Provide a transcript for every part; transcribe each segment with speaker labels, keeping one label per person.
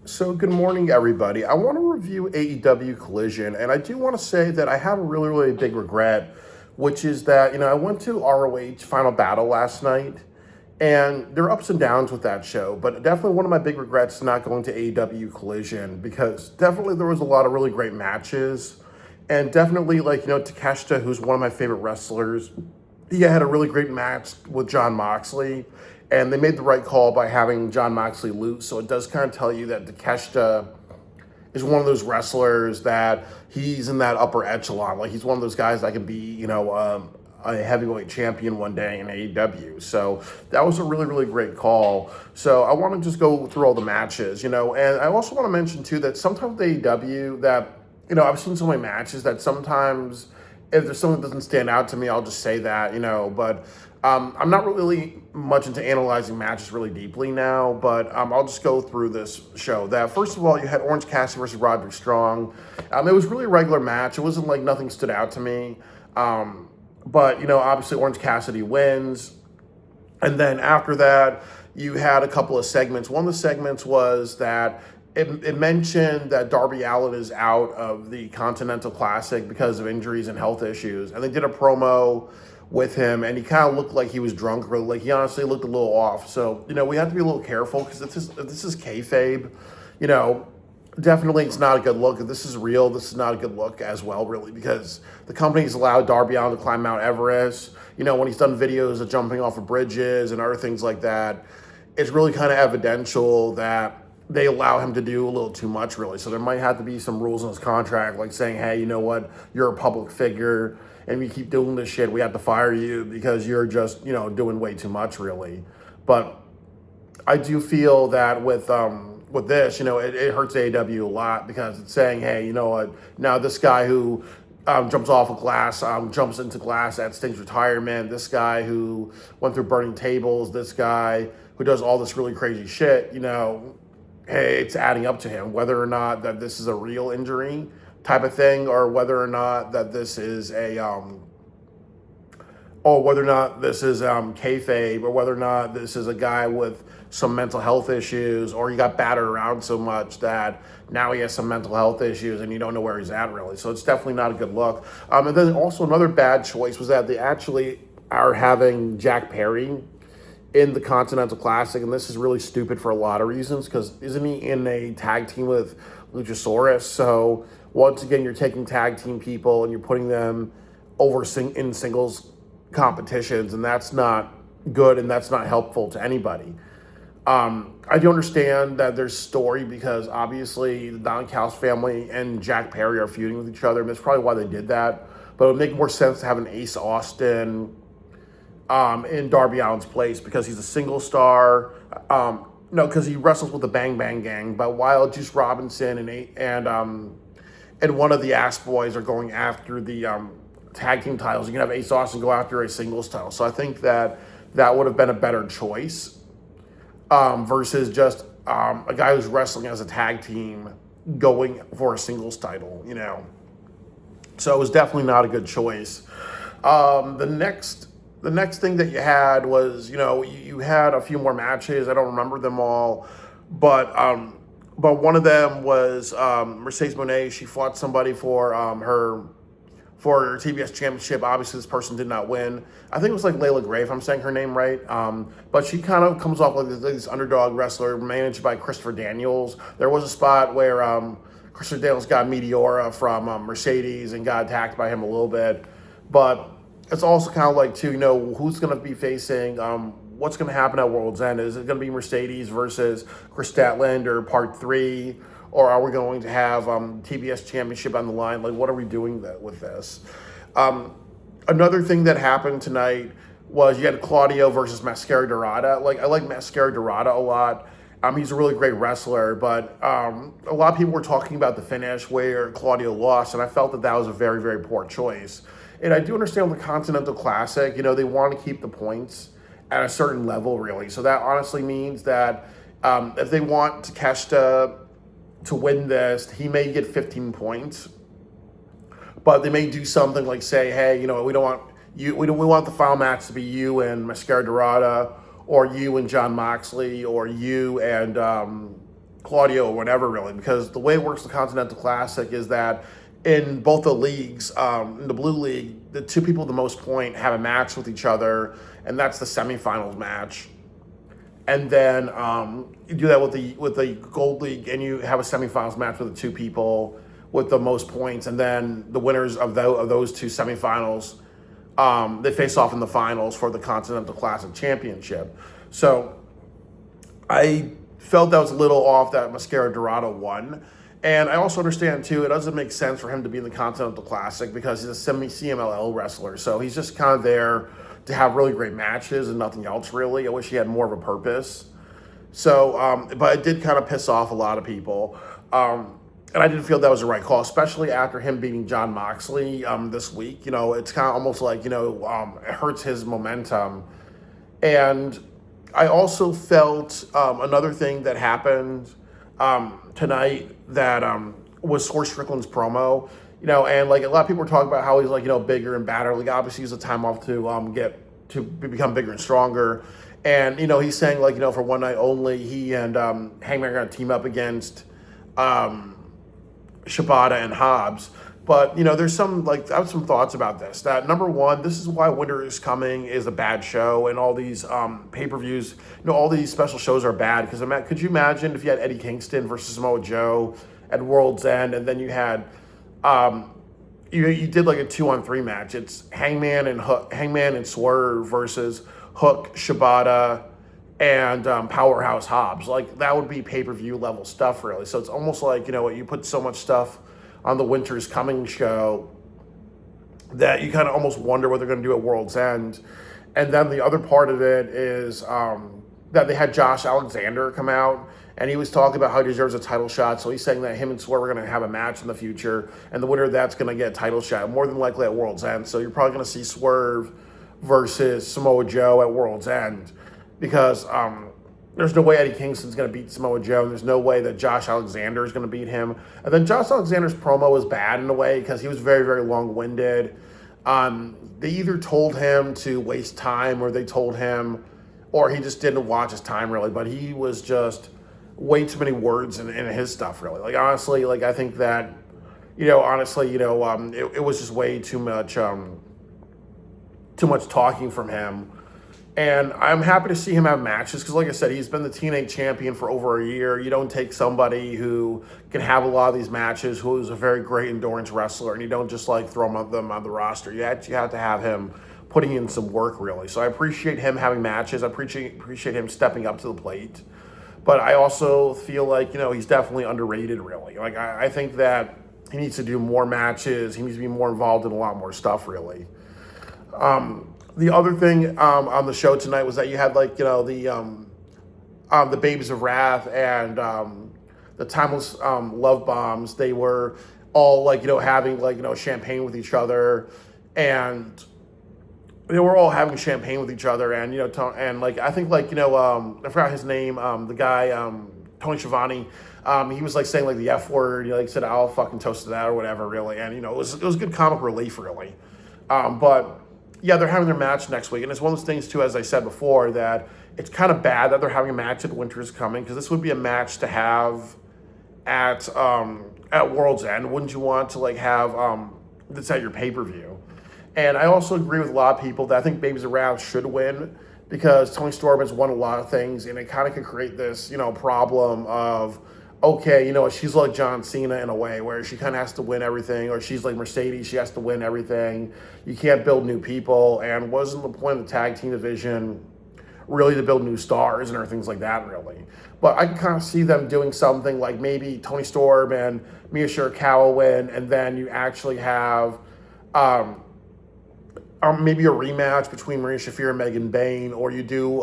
Speaker 1: So, good morning, everybody. I want to review AEW Collision, and I do want to say that I have a really, really big regret, which is that, I went to ROH Final Battle last night, and there are ups and downs with that show, but definitely one of my big regrets is not going to AEW Collision because definitely there was a lot of really great matches, and definitely, Takeshita, who's one of my favorite wrestlers, he had a really great match with John Moxley, and they made the right call by having John Moxley lose. So it does kind of tell you that Takeshita is one of those wrestlers that he's in that upper echelon. Like he's one of those guys that can be, a heavyweight champion one day in AEW. So that was a really, really great call. So I want to just go through all the matches, and I also want to mention too that sometimes with AEW that, I've seen so many matches that sometimes if there's something that doesn't stand out to me, I'll just say that, but I'm not really much into analyzing matches really deeply now, but I'll just go through this show. That first of all, you had Orange Cassidy versus Roderick Strong. It was really a regular match. It wasn't like nothing stood out to me. But, obviously Orange Cassidy wins. And then after that, you had a couple of segments. One of the segments was that it mentioned that Darby Allin is out of the Continental Classic because of injuries and health issues. And they did a promo with him, and he kind of looked like he was drunk, or like he honestly looked a little off. So, we have to be a little careful because if this is kayfabe, definitely it's not a good look. If this is real, this is not a good look as well, really, because the company's allowed Darby Allin to climb Mount Everest. When he's done videos of jumping off of bridges and other things like that, it's really kind of evidential that they allow him to do a little too much, really. So there might have to be some rules in his contract, like saying, hey, you know what, you're a public figure, and you keep doing this shit, we have to fire you because you're just, doing way too much, really. But I do feel that with this, it hurts AEW a lot because it's saying, hey, you know what, now this guy who jumps off a glass, jumps into glass at Sting's retirement, this guy who went through burning tables, this guy who does all this really crazy shit, hey, it's adding up to him, whether or not that this is a real injury type of thing, or whether or not that this is kayfabe, or whether or not this is a guy with some mental health issues, or he got battered around so much that now he has some mental health issues and you don't know where he's at, really. So it's definitely not a good look. And then also another bad choice was that they actually are having Jack Perry in the Continental Classic, and this is really stupid for a lot of reasons, because isn't he in a tag team with Luchasaurus? So once again, you're taking tag team people and you're putting them over in singles competitions, and that's not good and that's not helpful to anybody. I do understand that there's story because obviously the Don Callis family and Jack Perry are feuding with each other, and that's probably why they did that. But it would make more sense to have an Ace Austin in Darby Allin's place because he's a single star. No, because he wrestles with the Bang Bang Gang. But while Juice Robinson and one of the Ass Boys are going after the tag team titles, you can have Ace Austin go after a singles title. So I think that would have been a better choice versus just a guy who's wrestling as a tag team going for a singles title. So it was definitely not a good choice. The next thing that you had was, you had a few more matches. I don't remember them all, but one of them was Mercedes Moné. She fought somebody for her TBS championship. Obviously, this person did not win. I think it was like Layla Gray, if I'm saying her name right. But she kind of comes off like this underdog wrestler managed by Christopher Daniels. There was a spot where Christopher Daniels got Meteora from Mercedes and got attacked by him a little bit, but it's also kind of like, too, who's going to be facing, what's going to happen at World's End? Is it going to be Mercedes versus Chris Statlander or Part 3? Or are we going to have TBS Championship on the line? Like, what are we doing with this? Another thing that happened tonight was you had Claudio versus Mascara Dorada. Like, I like Mascara Dorada a lot. He's a really great wrestler, but a lot of people were talking about the finish where Claudio lost, and I felt that was a very, very poor choice. And I do understand with the Continental Classic, they want to keep the points at a certain level, really. So that honestly means that if they want Takeshita to win this, he may get 15 points. But they may do something like say, hey, we don't want you. We want the final match to be you and Mascara Dorada, or you and John Moxley, or you and Claudio or whatever, really, because the way it works the Continental Classic is that in both the leagues, in the Blue League, the two people with the most point have a match with each other, and that's the semifinals match. And then you do that with the Gold League, and you have a semifinals match with the two people with the most points, and then the winners of those two semifinals, they face off in the finals for the Continental Classic Championship. So I felt that was a little off that Mascara Dorado won. And I also understand, too, it doesn't make sense for him to be in the Continental Classic because he's a CMLL wrestler. So he's just kind of there to have really great matches and nothing else, really. I wish he had more of a purpose. So, but it did kind of piss off a lot of people. And I didn't feel that was the right call, especially after him beating Jon Moxley this week. You know, it's kind of almost like, it hurts his momentum. And I also felt another thing that happened tonight that was Swerve Strickland's promo, and like a lot of people were talking about how he's like, bigger and badder. Like obviously he's a time off to become bigger and stronger. And, he's saying like, for one night only, he and Hangman are going to team up against Shibata and Hobbs. But, there's some, like, I have some thoughts about this. That, number one, this is why Winter is Coming is a bad show, and all these pay-per-views, all these special shows are bad. Because could you imagine if you had Eddie Kingston versus Samoa Joe at World's End, and then you had, you did like a 2-on-3 match. It's Hangman and Swerve versus Hook, Shibata, and Powerhouse Hobbs. Like, that would be pay-per-view level stuff, really. So it's almost like, you put so much stuff on the Winter's Coming show that you kind of almost wonder what they're going to do at World's End. And then the other part of it is that they had Josh Alexander come out, and he was talking about how he deserves a title shot. So he's saying that him and Swerve are going to have a match in the future, and the winner of that's going to get a title shot, more than likely at World's End. So you're probably going to see Swerve versus Samoa Joe at World's End, because there's no way Eddie Kingston's going to beat Samoa Joe, and there's no way that Josh Alexander is going to beat him. And then Josh Alexander's promo was bad in a way because he was very, very long-winded. They either told him to waste time, or they told him, or he just didn't watch his time, really. But he was just way too many words in his stuff, really. Like, honestly, like, I think that, it was just way too much talking from him. And I'm happy to see him have matches because, like I said, he's been the TNA champion for over a year. You don't take somebody who can have a lot of these matches, who is a very great endurance wrestler, and you don't just like throw them on the roster. You have to have him putting in some work, really. So I appreciate him having matches. I appreciate him stepping up to the plate. But I also feel like, he's definitely underrated, really. Like, I think that he needs to do more matches. He needs to be more involved in a lot more stuff, really. The other thing on the show tonight was that you had like, the Babes of Wrath and the Timeless Love Bombs. They were all like, having like, champagne with each other, and they were all having champagne with each other. And, and like, I think like, I forgot his name, the guy, Tony Schiavone, he was like saying like the F word, he like said, I'll fucking toast to that or whatever, really. And, it was good comic relief, really. But yeah, they're having their match next week. And it's one of those things, too, as I said before, that it's kind of bad that they're having a match at Winter's Coming, because this would be a match to have at World's End. Wouldn't you want to, like, have this at your pay-per-view? And I also agree with a lot of people that I think Babes of Wrath should win, because Tony Storm has won a lot of things, and it kind of could create this, problem of, okay, she's like John Cena in a way, where she kind of has to win everything, or she's like Mercedes, she has to win everything. You can't build new people, and wasn't the point of the tag team division really to build new stars and things like that, really? But I can kind of see them doing something like maybe Tony Storm and Mia Shirakawa win, and then you actually have maybe a rematch between Maria Shafir and Megan Bayne, or you do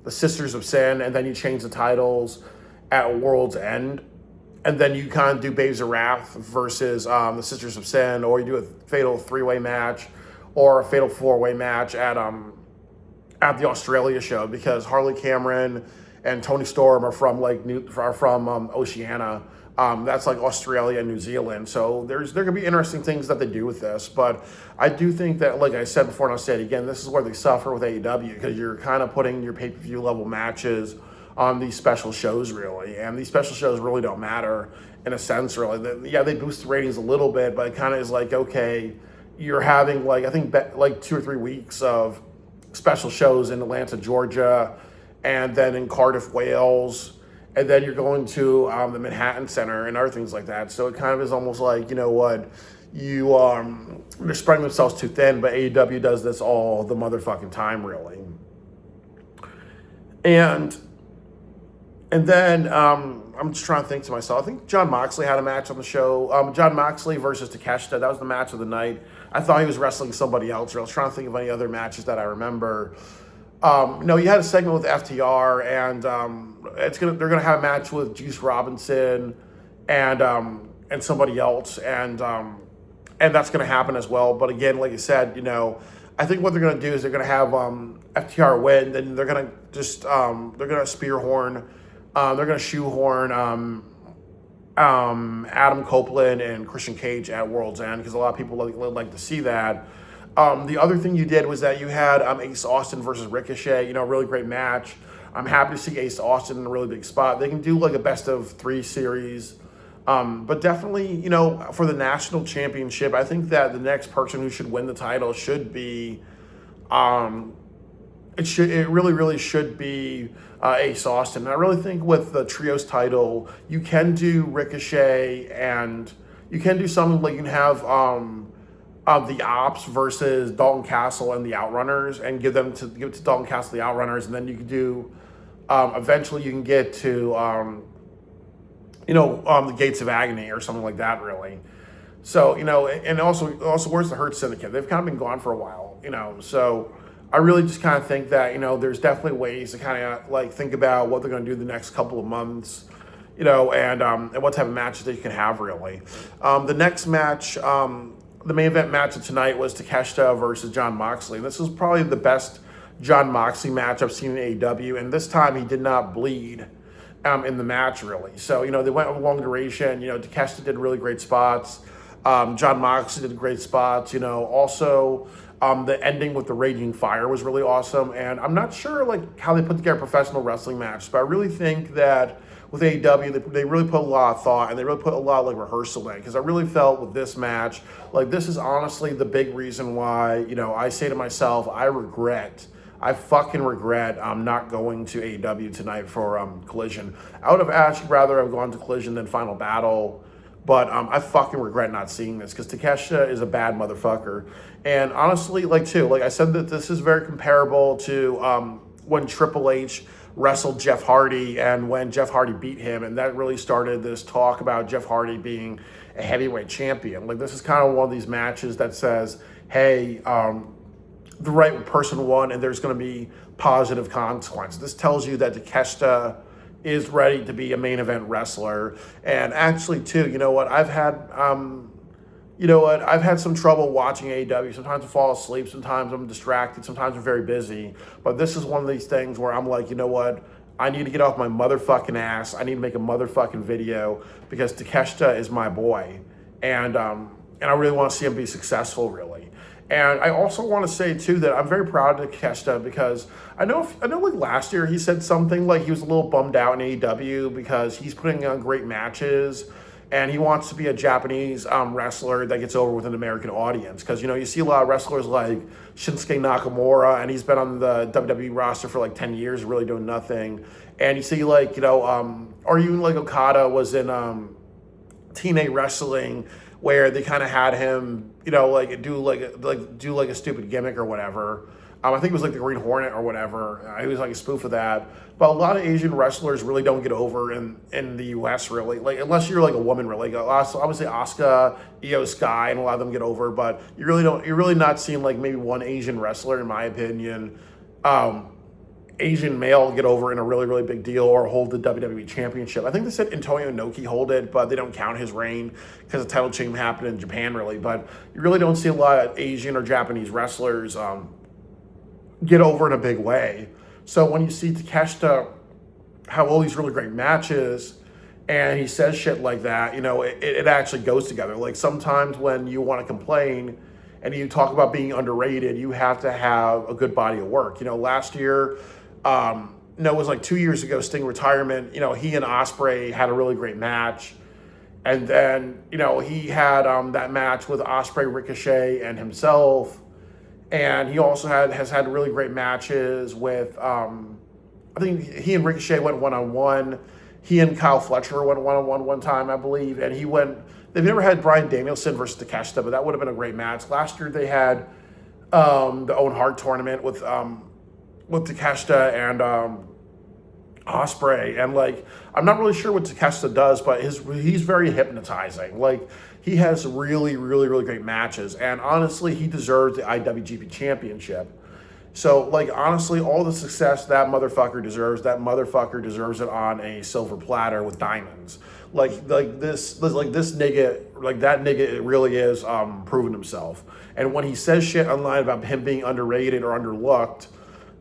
Speaker 1: the Sisters of Sin, and then you change the titles at World's End, and then you kind of do Babes of Wrath versus the Sisters of Sin, or you do a fatal 3-way match or a fatal 4-way match at the Australia show, because Harley Cameron and Tony Storm are from Oceania. That's like Australia and New Zealand. So there could be interesting things that they do with this. But I do think that, like I said before, and I'll say it again, this is where they suffer with AEW, because you're kind of putting your pay-per-view level matches on these special shows, really. And these special shows really don't matter in a sense, really. Yeah, they boost the ratings a little bit, but it kind of is like, okay, you're having like, I think like 2 or 3 weeks of special shows in Atlanta, Georgia, and then in Cardiff, Wales, and then you're going to the Manhattan Center and other things like that. So it kind of is almost like, you know what, they're spreading themselves too thin, but AEW does this all the motherfucking time, really. And then I'm just trying to think to myself. I think Jon Moxley had a match on the show. Jon Moxley versus Takeshita. That was the match of the night. I thought he was wrestling somebody else. I was trying to think of any other matches that I remember. No, you had a segment with FTR, and they're gonna have a match with Juice Robinson and somebody else, and that's gonna happen as well. But again, like I said, I think what they're gonna do is they're gonna have FTR win, then they're gonna just they're gonna spearhorn, they're gonna shoehorn Adam Copeland and Christian Cage at World's End, because a lot of people like to see that. The other thing you did was that you had Ace Austin versus Ricochet, really great match. I'm happy to see Ace Austin in a really big spot. They can do like a best of 3 series. But definitely, for the national championship, I think that the next person who should win the title should be, it really, really should be Ace Austin. And I really think with the trios title, you can do Ricochet, and you can do something like you can have the Ops versus Dalton Castle and the Outrunners, and give it to Dalton Castle, the Outrunners, and then you can do eventually you can get to the Gates of Agony or something like that, really. So, and also where's the Hurt Syndicate? They've kind of been gone for a while, so I really just kind of think that, there's definitely ways to kind of like think about what they're going to do the next couple of months, and what type of matches that you can have, really. The next match, the main event match of tonight was Takeshita versus Jon Moxley. And this was probably the best Jon Moxley match I've seen in AEW, and this time he did not bleed in the match, really. So, they went with a long duration. Takeshita did really great spots. Jon Moxley did great spots. Also the ending with the Raging Fire was really awesome. And I'm not sure like how they put together a professional wrestling match, but I really think that with AEW, they really put a lot of thought, and they really put a lot of like rehearsal in, because I really felt with this match, like this is honestly the big reason why, I say to myself, I fucking regret not going to AEW tonight for Collision. I would have actually rather have gone to Collision than Final Battle, but I fucking regret not seeing this, because Takeshita is a bad motherfucker. And honestly, like I said, that this is very comparable to when Triple H wrestled Jeff Hardy, and when Jeff Hardy beat him, and that really started this talk about Jeff Hardy being a heavyweight champion. Like, this is kind of one of these matches that says, hey, the right person won, and there's going to be positive consequences. This tells you that Takeshita is ready to be a main event wrestler. And actually, too, I've had some trouble watching AEW. Sometimes I fall asleep, sometimes I'm distracted, sometimes I'm very busy. But this is one of these things where I'm like, I need to get off my motherfucking ass. I need to make a motherfucking video, because Takeshita is my boy. And I really want to see him be successful, really. And I also want to say, too, that I'm very proud of Takeshita, because I know like last year he said something like he was a little bummed out in AEW because he's putting on great matches, and he wants to be a Japanese wrestler that gets over with an American audience. Because, you see a lot of wrestlers like Shinsuke Nakamura, and he's been on the WWE roster for like 10 years, really doing nothing. And you see like, or even like Okada was in TNA Wrestling, where they kind of had him, do a stupid gimmick or whatever. I think it was like the Green Hornet or whatever. He was like a spoof of that. But a lot of Asian wrestlers really don't get over in the U.S. really, like unless you're like a woman really. Obviously Asuka, Io Sky, and a lot of them get over. But you're really not seeing like maybe one Asian wrestler, in my opinion, Asian male get over in a really, really big deal or hold the WWE Championship. I think they said Antonio Inoki hold it, but they don't count his reign because the title change happened in Japan, really. But you really don't see a lot of Asian or Japanese wrestlers get over in a big way. So when you see Takeshita have all these really great matches and he says shit like that, it actually goes together. Like, sometimes when you want to complain and you talk about being underrated, you have to have a good body of work. Last year, no, it was like 2 years ago, Sting retirement. He and Ospreay had a really great match. And then, he had that match with Ospreay, Ricochet, and himself. And he also has had really great matches with, I think he and Ricochet went one-on-one. He and Kyle Fletcher went one-on-one one time, I believe. And they've never had Bryan Danielson versus Takeshita, but that would have been a great match. Last year they had the Owen Hart tournament with Takeshita and Ospreay, and I'm not really sure what Takeshita does, but he's very hypnotizing. He has really, really, really great matches, and honestly, he deserves the IWGP Championship. So, honestly, all the success that motherfucker deserves it on a silver platter with diamonds. This nigga, that nigga, it really is proven himself. And when he says shit online about him being underrated or underlooked,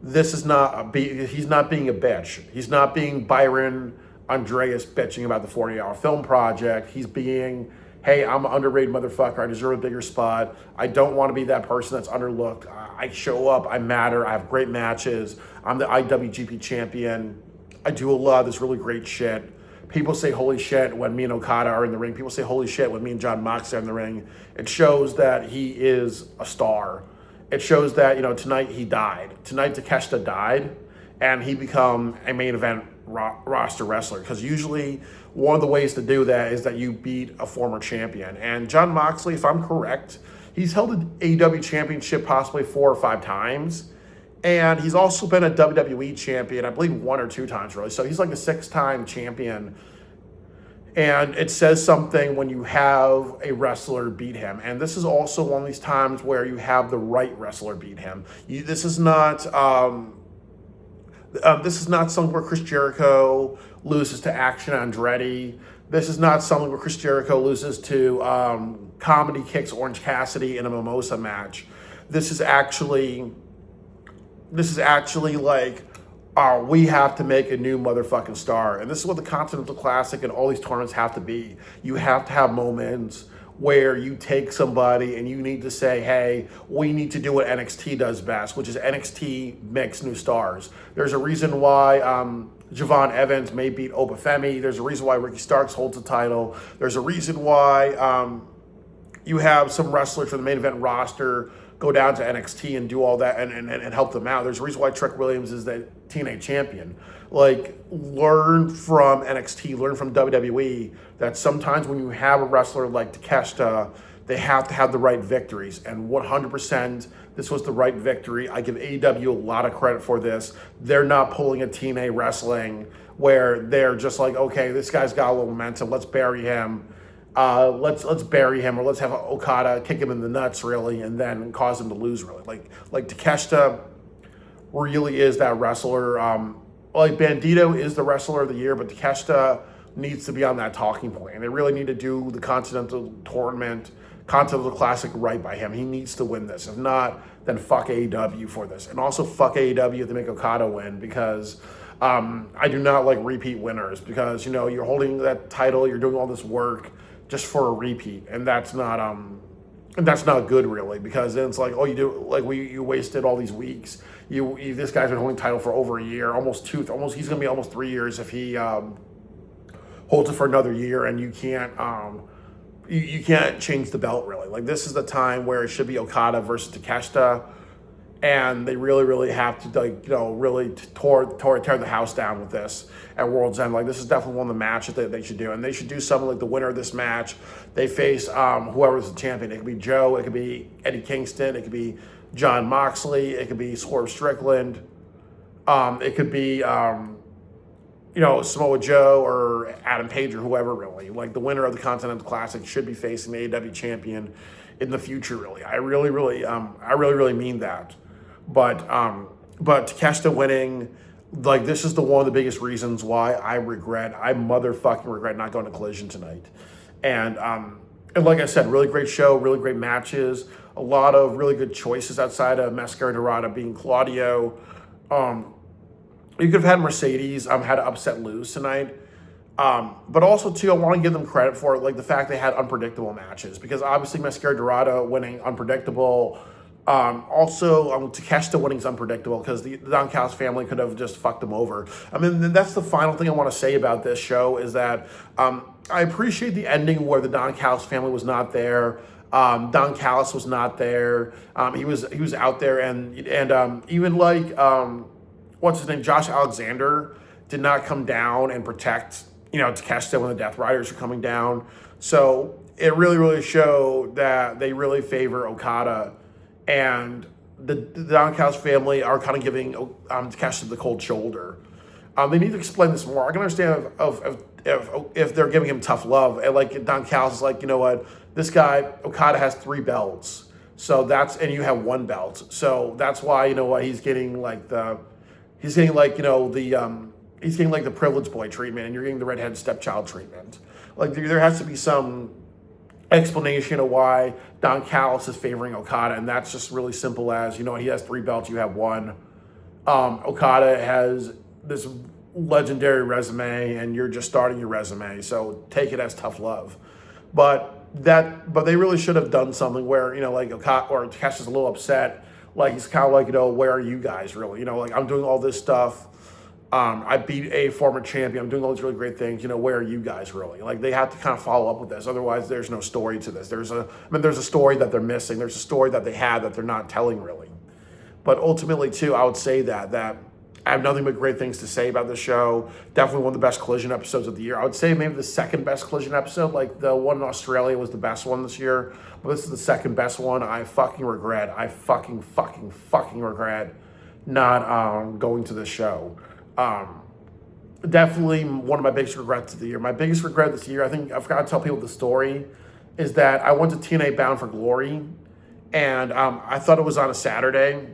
Speaker 1: he's not being a bitch. He's not being Byron Andreas bitching about the 40-hour film project. He's being, hey, I'm an underrated motherfucker. I deserve a bigger spot. I don't want to be that person that's underlooked. I show up. I matter. I have great matches. I'm the IWGP champion. I do a lot of this really great shit. People say holy shit when me and Okada are in the ring. People say holy shit when me and John Moxley are in the ring. It shows that he is a star. It shows that, tonight he died. Tonight Takeshita died, and he become a main event roster wrestler. Because usually one of the ways to do that is that you beat a former champion. And John Moxley, if I'm correct, he's held an AEW championship possibly 4 or 5 times. And he's also been a WWE champion, I believe 1 or 2 times, really. So he's like a 6-time champion. And it says something when you have a wrestler beat him. And this is also one of these times where you have the right wrestler beat him. This is not something where Chris Jericho loses to Action Andretti. This is not something where Chris Jericho loses to Comedy Kicks Orange Cassidy in a Mimosa match. This is actually we have to make a new motherfucking star. And this is what the Continental Classic and all these tournaments have to be. You have to have moments where you take somebody and you need to say, hey, we need to do what NXT does best, which is NXT makes new stars. There's a reason why Javon Evans may beat Obafemi. There's a reason why Ricky Starks holds the title. There's a reason why you have some wrestlers for the main event roster go down to NXT and do all that and help them out. There's a reason why Trick Williams is the TNA champion. Learn from NXT, learn from WWE that sometimes when you have a wrestler like Takeshita, they have to have the right victories. And 100%, this was the right victory. I give AEW a lot of credit for this. They're not pulling a TNA wrestling where they're just like, okay, this guy's got a little momentum, let's bury him. Let's bury him, or let's have Okada kick him in the nuts, really, and then cause him to lose, really. Like Takeshita really is that wrestler. Bandito is the wrestler of the year, but Takeshita needs to be on that talking point, and they really need to do the Continental Tournament, Continental Classic right by him. He needs to win this. If not, then fuck AEW for this, and also fuck AEW to make Okada win, because I do not like repeat winners, because you're holding that title, you're doing all this work just for a repeat, and that's not good, really, because then it's like, oh, you wasted all these weeks. This guy's been holding title for over a year, he's gonna be almost 3 years if he holds it for another year, and you can't change the belt, really. This is the time where it should be Okada versus Takeshita, and they really, really have to really tear the house down with this at World's End. This is definitely one of the matches that they should do, and they should do something like the winner of this match, they face whoever's the champion. It could be Joe, it could be Eddie Kingston, it could be John Moxley, it could be Swerve Strickland, it could be Samoa Joe or Adam Page or whoever, really. The winner of the Continental Classic should be facing the AEW champion in the future, really. I really, really mean that. But Takeshita winning, this is one of the biggest reasons why I motherfucking regret not going to Collision tonight. And like I said, really great show, really great matches, a lot of really good choices outside of Mascara Dorada being Claudio. You could have had Mercedes had to upset Luz tonight. But also, too, I want to give them credit for the fact they had unpredictable matches, because obviously Mascara Dorada winning unpredictable, Takeshita winning is unpredictable because the Don Callis family could have just fucked them over. I mean, that's the final thing I want to say about this show is that I appreciate the ending where the Don Callis family was not there. Don Callis was not there. He was out there, and even like what's his name, Josh Alexander did not come down and protect Takeshita when the Death Riders are coming down. So it really showed that they really favor Okada, and the Don Callis family are kind of giving Takeshita the cold shoulder. They need to explain this more. I can understand if they're giving him tough love, and like Don Callis is like, you know what, this guy Okada has 3 belts, so and you have 1 belt, so that's why he's getting like the privileged boy treatment, and you're getting the redheaded stepchild treatment. Like there has to be some explanation of why Don Callis is favoring Okada, and that's just really simple as, he has 3 belts, you have 1. Okada has this legendary resume, and you're just starting your resume, so take it as tough love. But they really should have done something where, like Okada or Takeshi's a little upset, like he's kind of like, where are you guys really? Like I'm doing all this stuff. I beat a former champion. I'm doing all these really great things. Where are you guys really? Like they have to kind of follow up with this. Otherwise, there's no story to this. There's a story that they're missing. There's a story that they had that they're not telling really. But ultimately, too, I would say that I have nothing but great things to say about this show. Definitely one of the best Collision episodes of the year. I would say maybe the second best Collision episode. Like the one in Australia was the best one this year. But this is the second best one. I fucking regret. I fucking regret not going to this show. Definitely one of my biggest regrets of the year. My biggest regret this year, I think I forgot to tell people the story, is that I went to TNA Bound for Glory, and I thought it was on a Saturday,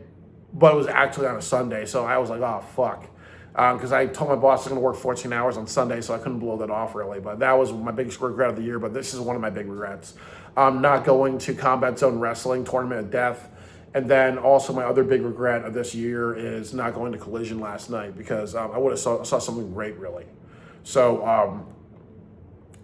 Speaker 1: but it was actually on a Sunday. So I was like, oh, fuck. Because I told my boss I was going to work 14 hours on Sunday, so I couldn't blow that off really. But that was my biggest regret of the year, but this is one of my big regrets. Not going to Combat Zone Wrestling, Tournament of Death. And then also my other big regret of this year is not going to Collision last night, because I would have saw something great, really. So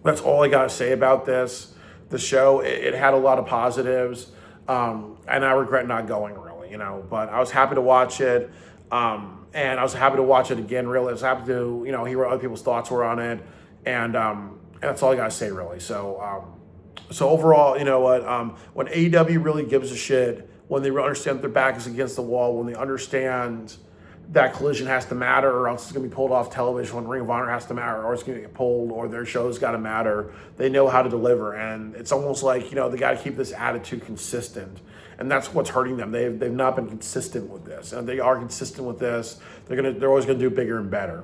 Speaker 1: that's all I got to say about this. The show, it had a lot of positives, and I regret not going, really, But I was happy to watch it, and I was happy to watch it again, really. I was happy to, hear what other people's thoughts were on it, and that's all I got to say, really. So overall, when AEW really gives a shit, when they understand that their back is against the wall, when they understand that Collision has to matter or else it's going to be pulled off television, when Ring of Honor has to matter or it's going to get pulled or their show's got to matter, they know how to deliver. And it's almost like, they got to keep this attitude consistent. And that's what's hurting them. They've not been consistent with this. And they are consistent with this. They're always going to do bigger and better.